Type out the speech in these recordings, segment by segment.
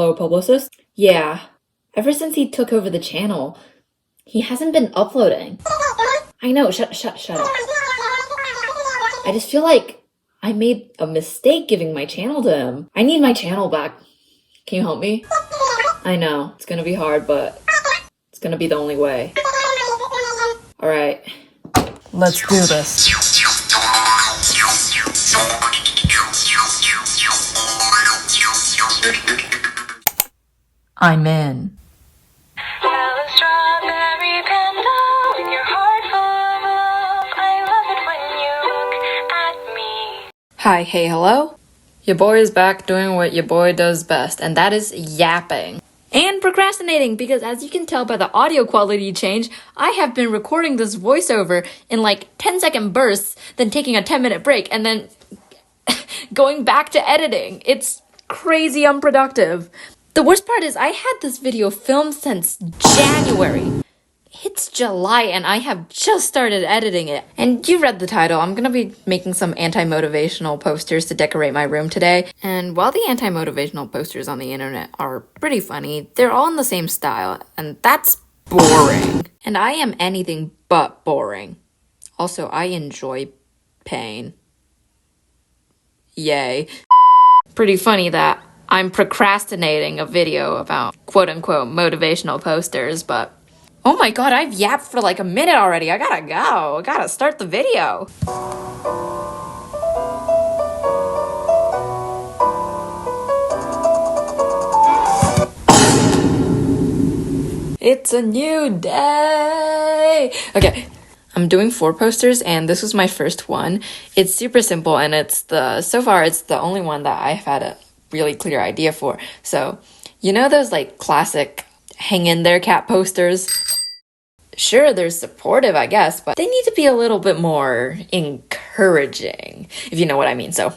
VLLO publicist? Yeah. Ever since he took over the channel, he hasn't been uploading. I know, shut up. I just feel like I made a mistake giving my channel to him. I need my channel back. Can you help me? I know, it's gonna be hard, but it's gonna be the only way. Alright. Let's do this. I'm in. Strawberry Panda with your heart full of love. I love it when you look at me. Hi, hey, hello? Your boy is back doing what your boy does best, and that is yapping. And procrastinating, because as you can tell by the audio quality change, I have been recording this voiceover in like 10-second bursts, then taking a 10-minute break, and then going back to editing. It's crazy unproductive. The worst part is I had this video filmed since January. It's July and I have just started editing it. And you read the title, I'm gonna be making some anti-motivational posters to decorate my room today. And while the anti-motivational posters on the internet are pretty funny, they're all in the same style, and that's boring. And I am anything but boring. Also, I enjoy pain. Yay. Pretty funny that I'm procrastinating a video about quote-unquote motivational posters, but oh my god, I've yapped for like a minute already. I gotta go. I gotta start the video. It's a new day. Okay. I'm doing 4 posters and this was my first one. It's super simple and so far it's the only one that I've had a really clear idea for. So, you know those like classic hang in there cat posters? Sure, they're supportive, I guess, but they need to be a little bit more encouraging, if you know what I mean. So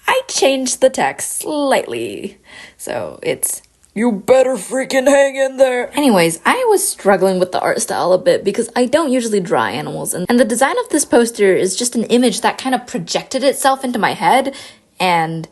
I changed the text slightly. So it's, you better freaking hang in there. Anyways, I was struggling with the art style a bit because I don't usually draw animals. And the design of this poster is just an image that kind of projected itself into my head. And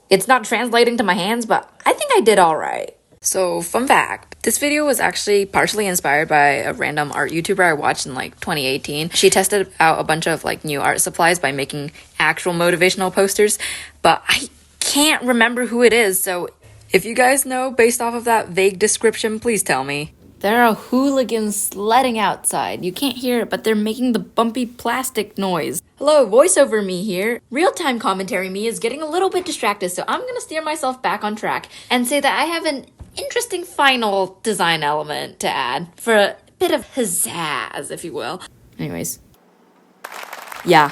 it's not translating to my hands, but I think I did all right. So, fun fact, this video was actually partially inspired by a random art YouTuber I watched in like 2018. She tested out a bunch of like new art supplies by making actual motivational posters, but I can't remember who it is, so if you guys know based off of that vague description, please tell me. There are hooligans sledding outside. You can't hear it, but they're making the bumpy plastic noise. Hello, voiceover me here. Real-time commentary me is getting a little bit distracted, so I'm gonna steer myself back on track and say that I have an interesting final design element to add for a bit of pizzazz, if you will. Anyways. Yeah,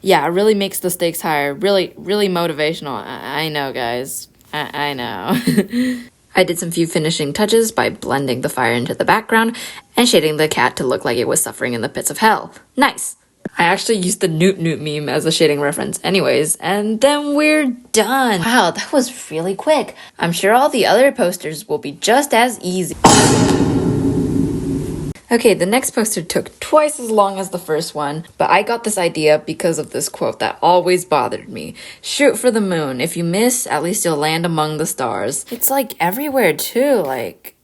it really makes the stakes higher. Really motivational. I know, guys. I know. I did some few finishing touches by blending the fire into the background and shading the cat to look like it was suffering in the pits of hell. Nice! I actually used the Newt meme as a shading reference anyways, and then we're done. Wow, that was really quick. I'm sure all the other posters will be just as easy. Okay, the next poster took twice as long as the first one, but I got this idea because of this quote that always bothered me. Shoot for the moon. If you miss, at least you'll land among the stars. It's like everywhere too, like,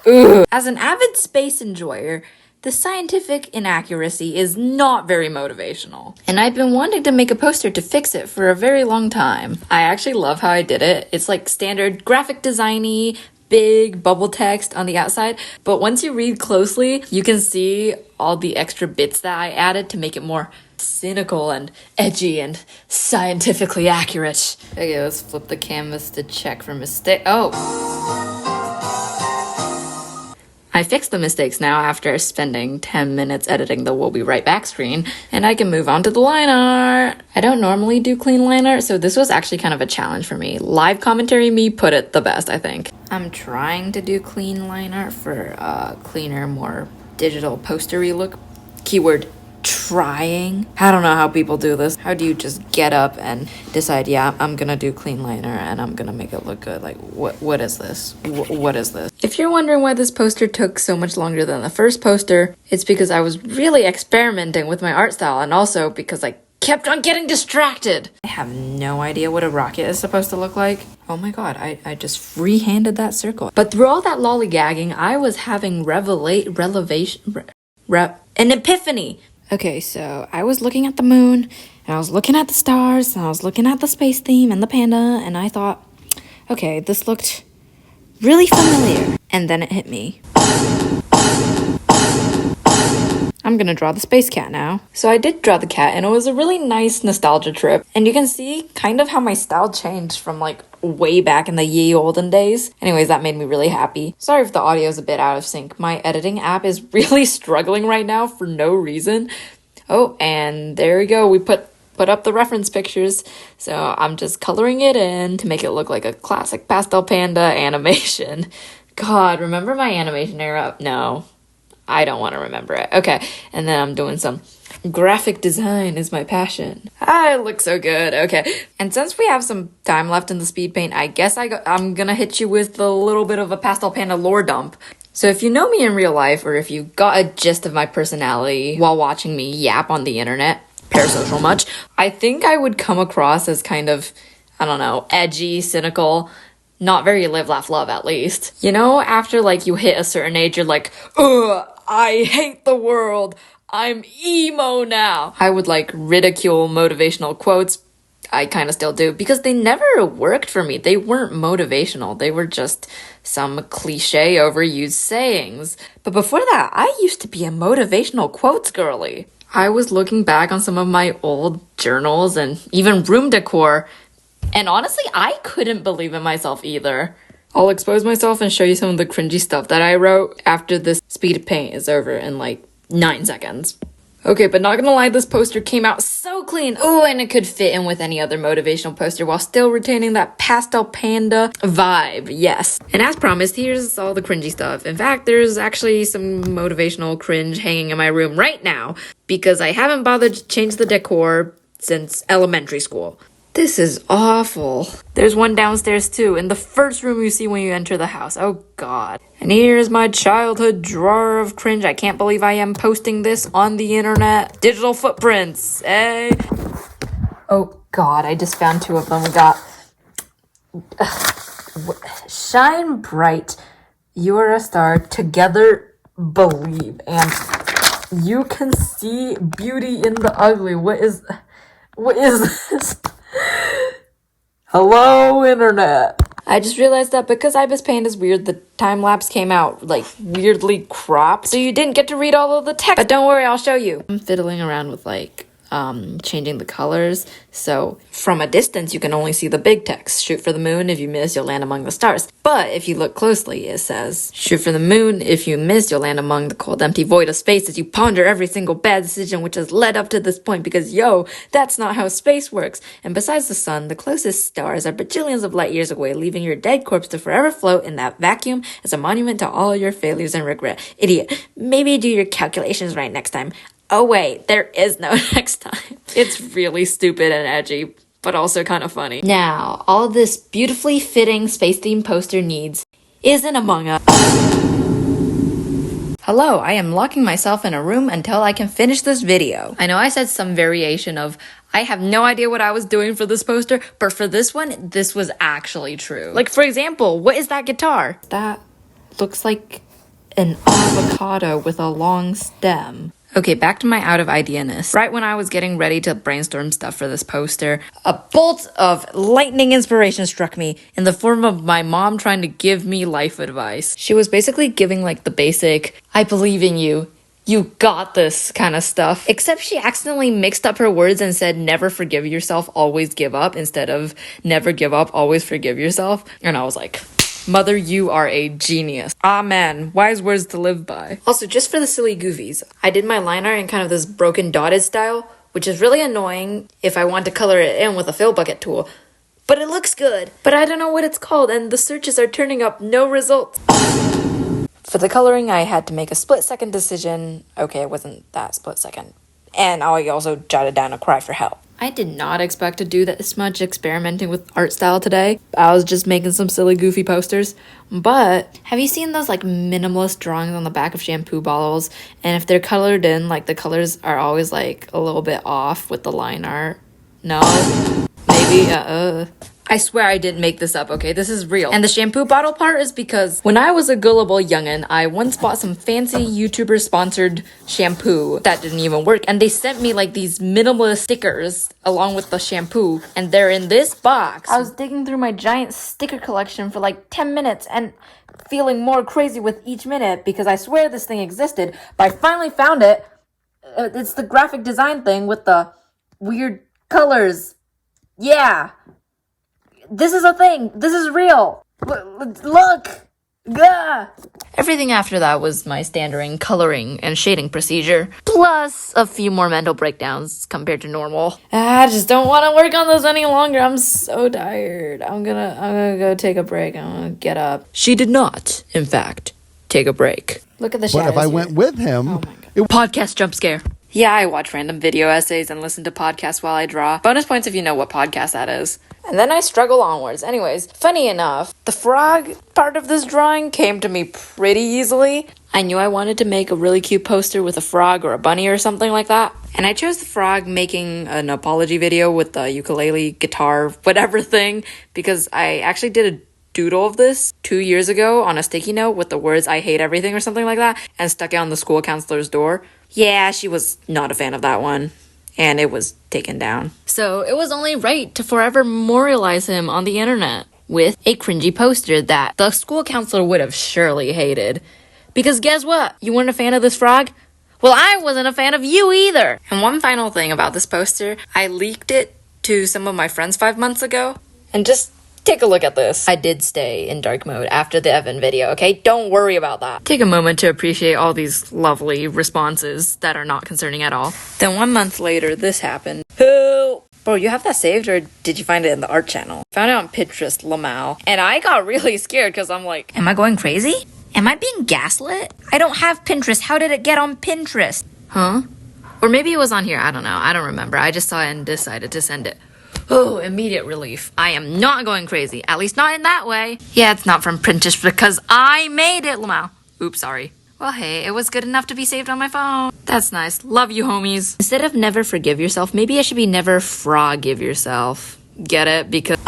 ugh. As an avid space enjoyer, the scientific inaccuracy is not very motivational. And I've been wanting to make a poster to fix it for a very long time. I actually love how I did it. It's like standard graphic design-y, big bubble text on the outside, but once you read closely, you can see all the extra bits that I added to make it more cynical and edgy and scientifically accurate. Okay, let's flip the canvas to check for mistake. Oh! I fixed the mistakes now after spending 10 minutes editing the "we'll be right back" screen, and I can move on to the line art. I don't normally do clean line art, so this was actually kind of a challenge for me. Live commentary me put it the best, I think. I'm trying to do clean line art for a cleaner, more digital postery look. Keyword trying. I don't know how people do this. How do you just get up and decide, yeah, I'm gonna do clean liner and I'm gonna make it look good? Like, what is this? What is this? If you're wondering why this poster took so much longer than the first poster, it's because I was really experimenting with my art style, and also because I kept on getting distracted. I have no idea what a rocket is supposed to look like. Oh my god, I just free-handed that circle. But through all that lollygagging, I was having an epiphany. Okay, so I was looking at the moon, and I was looking at the stars, and I was looking at the space theme and the panda, and I thought, okay, this looked really familiar. And then it hit me. I'm gonna draw the space cat now. So I did draw the cat, and it was a really nice nostalgia trip. And you can see kind of how my style changed from like way back in the ye olden days. Anyways, that made me really happy. Sorry if the audio is a bit out of sync. My editing app is really struggling right now for no reason. Oh, and there we go. We put up the reference pictures. So I'm just coloring it in to make it look like a classic Pastel Panda animation. God, remember my animation era? No. I don't want to remember it. Okay, and then I'm doing some graphic design is my passion. I look so good. Okay, and since we have some time left in the speed paint, I guess I'm gonna hit you with a little bit of a Pastel Panda lore dump. So if you know me in real life, or if you got a gist of my personality while watching me yap on the internet, parasocial much, I think I would come across as kind of, I don't know, edgy, cynical, not very live, laugh, love, at least. You know, after like you hit a certain age, you're like, ugh, I hate the world. I'm emo now. I would like ridicule motivational quotes. I kind of still do because they never worked for me. They weren't motivational. They were just some cliche overused sayings. But before that, I used to be a motivational quotes girly. I was looking back on some of my old journals and even room decor, and honestly, I couldn't believe in myself either. I'll expose myself and show you some of the cringy stuff that I wrote after this speed paint is over in like 9 seconds. Okay, but not gonna lie, this poster came out so clean. Oh, and it could fit in with any other motivational poster while still retaining that Pastel Panda vibe, yes. And as promised, here's all the cringy stuff. In fact, there's actually some motivational cringe hanging in my room right now because I haven't bothered to change the decor since elementary school. This is awful. There's one downstairs too, in the first room you see when you enter the house. Oh god. And here's my childhood drawer of cringe. I can't believe I am posting this on the internet. Digital footprints, eh? Oh god, I just found 2 of them. We got Shine Bright, You Are a Star, Together Believe. And you can see beauty in the ugly. What is this? Hello, internet. I just realized that because IbisPaint is weird, the time-lapse came out, like, weirdly cropped. So you didn't get to read all of the text. But don't worry, I'll show you. I'm fiddling around with, like, changing the colors. So from a distance, you can only see the big text. Shoot for the moon. If you miss, you'll land among the stars. But if you look closely, it says, shoot for the moon. If you miss, you'll land among the cold, empty void of space as you ponder every single bad decision which has led up to this point. Because, yo, that's not how space works. And besides the sun, the closest stars are bajillions of light years away, leaving your dead corpse to forever float in that vacuum as a monument to all your failures and regret. Idiot. Maybe do your calculations right next time. Oh wait, there is no next time. It's really stupid and edgy, but also kind of funny. Now, all this beautifully fitting space-themed poster needs is an Among Us. Hello, I am locking myself in a room until I can finish this video. I know I said some variation of, I have no idea what I was doing for this poster, but for this one, this was actually true. Like, for example, what is that guitar? That looks like an avocado with a long stem. Okay, back to my out of idea-ness. Right when I was getting ready to brainstorm stuff for this poster, a bolt of lightning inspiration struck me in the form of my mom trying to give me life advice. She was basically giving like the basic, I believe in you, you got this kind of stuff. Except she accidentally mixed up her words and said never forgive yourself, always give up, instead of never give up, always forgive yourself. And I was like, Mother, you are a genius. Amen. Wise words to live by. Also, just for the silly goofies, I did my line art in kind of this broken dotted style, which is really annoying if I want to color it in with a fill bucket tool. But it looks good. But I don't know what it's called, and the searches are turning up no results. For the coloring, I had to make a split-second decision. Okay, it wasn't that split second. And I also jotted down a cry for help. I did not expect to do this much experimenting with art style today. I was just making some silly, goofy posters. But have you seen those like minimalist drawings on the back of shampoo bottles? And if they're colored in, like the colors are always like a little bit off with the line art. No? Maybe? I swear I didn't make this up, okay? This is real. And the shampoo bottle part is because when I was a gullible youngin', I once bought some fancy YouTuber-sponsored shampoo that didn't even work. And they sent me like these minimalist stickers along with the shampoo. And they're in this box. I was digging through my giant sticker collection for like 10 minutes and feeling more crazy with each minute because I swear this thing existed. But I finally found it. It's the graphic design thing with the weird colors. Yeah. This is a thing. This is real. Look. Gah. Everything after that was my standard coloring and shading procedure, plus a few more mental breakdowns compared to normal. I just don't want to work on this any longer. I'm so tired. I'm gonna go take a break. I'm gonna get up. She did not, in fact, take a break. Look at the shadows. But if I went with him, oh my God. Podcast jump scare. Yeah, I watch random video essays and listen to podcasts while I draw. Bonus points if you know what podcast that is. And then I struggle onwards. Anyways, funny enough, the frog part of this drawing came to me pretty easily. I knew I wanted to make a really cute poster with a frog or a bunny or something like that. And I chose the frog making an apology video with the ukulele, guitar, whatever thing, because I actually did a doodle of this 2 years ago on a sticky note with the words "I hate everything" or something like that, and stuck it on the school counselor's door. Yeah, she was not a fan of that one, and it was taken down. So it was only right to forever memorialize him on the internet with a cringy poster that the school counselor would have surely hated. Because guess what? You weren't a fan of this frog? Well, I wasn't a fan of you either. And one final thing about this poster, I leaked it to some of my friends 5 months ago, and just take a look at this. I did stay in dark mode after the Evan video, okay? Don't worry about that. Take a moment to appreciate all these lovely responses that are not concerning at all. Then 1 month later, this happened. Help! Bro, you have that saved or did you find it in the art channel? Found it on Pinterest, Lamau. And I got really scared because I'm like, am I going crazy? Am I being gaslit? I don't have Pinterest. How did it get on Pinterest? Huh? Or maybe it was on here. I don't know. I don't remember. I just saw it and decided to send it. Oh, immediate relief. I am not going crazy. At least not in that way. Yeah, it's not from Pinterest because I made it, Lamau. Oops, sorry. Well, hey, it was good enough to be saved on my phone. That's nice. Love you, homies. Instead of never forgive yourself, maybe I should be never frog-give yourself. Get it? Because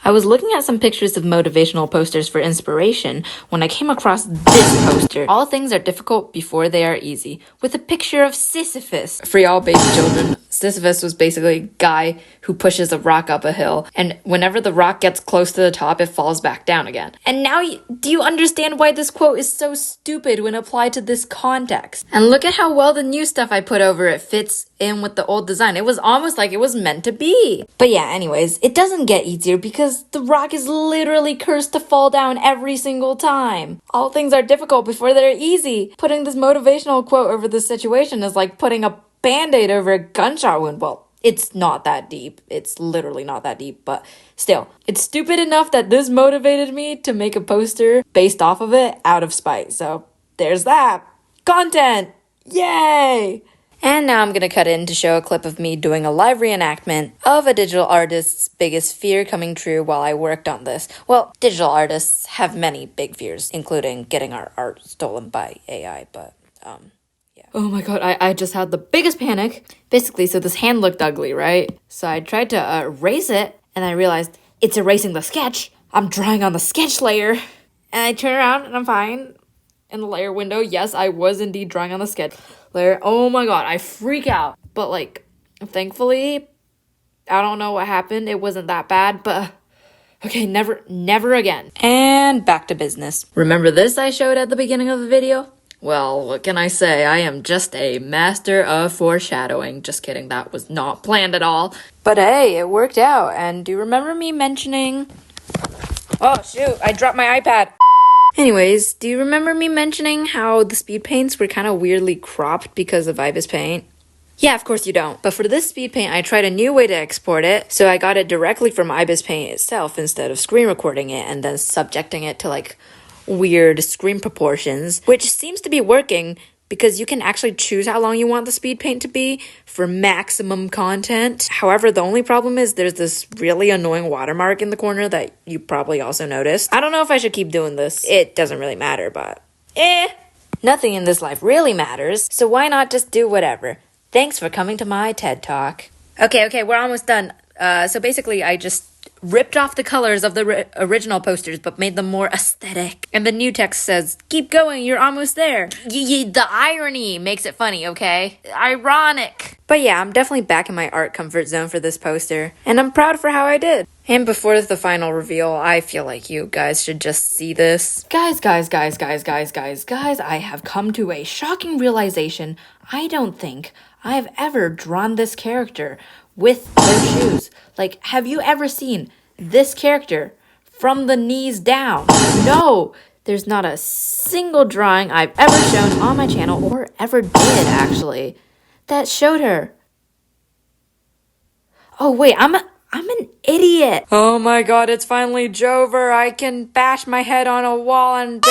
I was looking at some pictures of motivational posters for inspiration when I came across this poster. All things are difficult before they are easy, with a picture of Sisyphus. For y'all baby children, Sisyphus was basically a guy who pushes a rock up a hill, and whenever the rock gets close to the top, it falls back down again. And now, do you understand why this quote is so stupid when applied to this context? And look at how well the new stuff I put over it fits in with the old design. It was almost like it was meant to be. But yeah, anyways, it doesn't get easier because the rock is literally cursed to fall down every single time. All things are difficult before they're easy. Putting this motivational quote over this situation is like putting a Band-Aid over a gunshot wound. Well, it's not that deep. It's literally not that deep, but still, it's stupid enough that this motivated me to make a poster based off of it out of spite. So there's that. Content! Yay! And now I'm gonna cut in to show a clip of me doing a live reenactment of a digital artist's biggest fear coming true while I worked on this. Well, digital artists have many big fears, including getting our art stolen by AI, but, yeah. Oh my god, I just had the biggest panic. Basically, so this hand looked ugly, right? So I tried to erase it, and I realized it's erasing the sketch. I'm drawing on the sketch layer. And I turn around, and I'm fine. In the layer window, yes, I was indeed drawing on the sketch layer. Oh my god, I freak out. But, like, thankfully, I don't know what happened. It wasn't that bad, but okay, never again. And back to business. Remember this I showed at the beginning of the video? Well, what can I say? I am just a master of foreshadowing. Just kidding, that was not planned at all. But hey, it worked out. And do you remember me mentioning... Oh, shoot, I dropped my iPad. Anyways, do you remember me mentioning how the speed paints were kind of weirdly cropped because of IbisPaint? Yeah, of course you don't. But for this speed paint, I tried a new way to export it, so I got it directly from IbisPaint itself instead of screen recording it and then subjecting it to like weird screen proportions, which seems to be working because you can actually choose how long you want the speed paint to be for maximum content. However, the only problem is there's this really annoying watermark in the corner that you probably also noticed. I don't know if I should keep doing this. It doesn't really matter, but nothing in this life really matters, so why not just do whatever? Thanks for coming to my TED Talk. Okay, we're almost done. So basically, I just ripped off the colors of the original posters, but made them more aesthetic. And the new text says, keep going, you're almost there. The irony makes it funny, okay? Ironic. But yeah, I'm definitely back in my art comfort zone for this poster, and I'm proud for how I did. And before the final reveal, I feel like you guys should just see this. Guys, I have come to a shocking realization. I don't think I have ever drawn this character with their shoes. Like, have you ever seen this character from the knees down? No, there's not a single drawing I've ever shown on my channel, or ever did actually, that showed her. Oh wait, I'm an idiot. Oh my god, it's finally Jover. I can bash my head on a wall and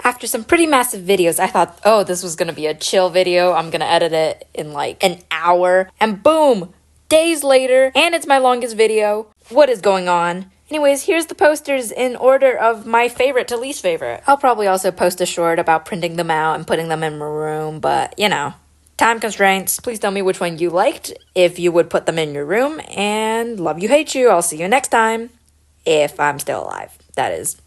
After some pretty massive videos, I thought, oh, this was gonna be a chill video. I'm gonna edit it in like an hour, and boom! Days later, and it's my longest video. What is going on? Anyways, here's the posters in order of my favorite to least favorite. I'll probably also post a short about printing them out and putting them in my room, but you know, time constraints. Please tell me which one you liked, if you would put them in your room, and love you, hate you. I'll see you next time, if I'm still alive, that is.